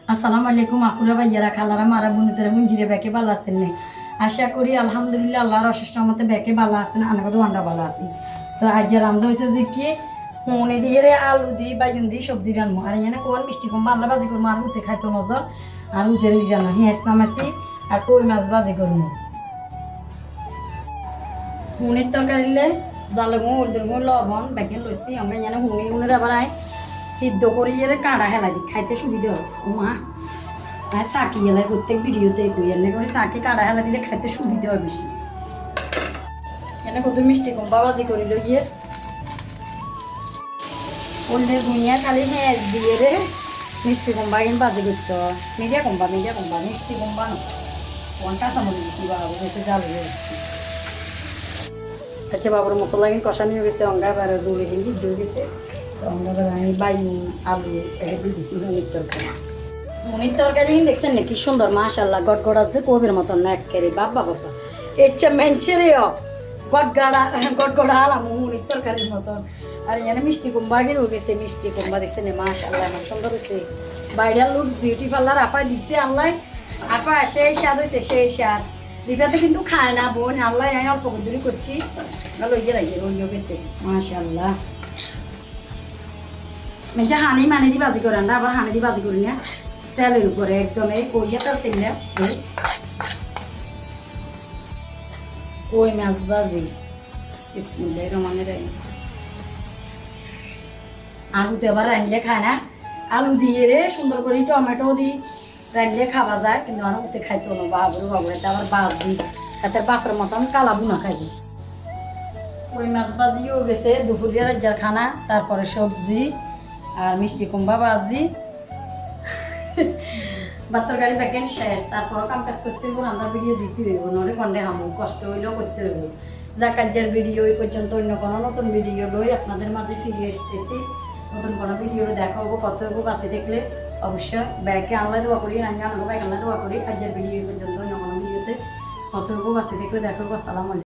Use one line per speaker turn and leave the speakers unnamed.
আসসালামু আলাইকুম আপুরা ভাইয়ারা খালারা মারা বোনেরা মুঞ্জিরে ব্যাকে ভালো আছেন নে আশা করি আলহামদুলিল্লাহ আল্লাহর অশেষ রহমতে ব্যাকে ভালো আছেন আনাগত আন্ডা ভালো আছি তো আজ যে রান্না হয়েছে যে কি মনে দিয়ে আলু দিই বাইগুন দিই সবজি রান্না আর এখানে কোন মিষ্টি কম বাল্লা বাজি করবো আর উঠে খাইতো নজর আর উঠে দিয়ে জানো হিঁয়াজ নামাইছি আর কই মাছ বাজি করবো হুনির তরকারিলে জালগো হলদুর লবণ ব্যাগে লইছি আমরা এখানে হুনের আবার আয় সিদ্ধ করি কাঁড়া হেলাই দিই খাইতে সুবিধা হয় ও মা চাকি হেলাই প্রত্যেক ভিডিওতে কই এনে করে চাকি কাঁড়া হেলা দিলে খাইতে সুবিধা হয় বেশি এনে কত মিষ্টি কম বাবাজি করি লইয়ে ওদের ভুঁইয়া খালি হেঁচ দিয়ে রে মিষ্টি কম্বা কিন্তু বাজি করতে মিডিয়া কম্বা মিষ্টি কম্বা না কোনটা সামনে দিচ্ছি বাবু বেশি জাল হয়ে যাচ্ছে আচ্ছা বাবুর মশলা কিন্তু কষা নিয়ে গেছে অঙ্গা বাইরে জোরে কিন্তু হয়ে গেছে আমি বাইন আলু এটা দিয়ে দিচ্ছি মুনির তরকারি দেখছেন না কি সুন্দর মাশাল্লাহ গড়গড় আছে কবির মতন না একেবারে বাবা বাবা ইচ্ছা মেনছে রে গড়গড়া আলাম মুনির তরকারির মতন আর এখানে মিষ্টি কুম্বা গিয়ে গেছে মিষ্টি কুম্বা দেখছেন মাশাল্লাহ আমার সুন্দর হয়েছে বাইরের লুকস বিউটি পার্লার আপা দিচ্ছে আল্লাহ আপা সেই স্বাদ হয়েছে সেই স্বাদ রিফাতে কিন্তু খায় না বোন আল্লাহ আমি অল্প করি করছি লইয়ে লাগিয়ে রইও গেছে মাশাল্লাহ মেঝে হানি মানে দি বাজি করেন না আবার হানি দি বাজি করি না তেলের উপরে একদম এই কইয়া তার তেল কই মাছ বাজি বিসমিল্লাহির রহমানির রহিম আলুতে আবার রান্নলে খায় না আলু দিয়ে রে সুন্দর করে টমেটো দিই রান্নলে খাওয়া যায় কিন্তু আর ওতে খাইতো না বাবুর এটা আবার বাজ দিই তাতে বাপের মতন কালা বুনা খাইবে কই মাছ বাজিও গেছে দুপুরিয়া রাজ্জার খানা তারপরে সবজি আর মিষ্টি কুম্বা বাজি বাত্তর গাড়ি প্যাকেট শেষ তারপর কাম কাজ করতে হইব রান্নার ভিডিও দিতে হইব নলে কন্ডে হামু কষ্ট হইলেও করতে হইব যা কাজের ভিডিও এই পর্যন্ত অন্য কোনো নতুন ভিডিও লই আপনাদের মাঝে ফিরে এসতেছি নতুন কোনো ভিডিও দেখা হবো কত হবো বাসে দেখলে অবশ্যই ব্যাগকে আনলাই দেওয়া করি রান্না আনবো ব্যাগ আনলাই দেওয়া করি কাজের ভিডিও এই পর্যন্ত অন্য কোনো ভিডিওতে কত হবো বাসে দেখলে দেখা হবো আসসালামু আলাইকুম।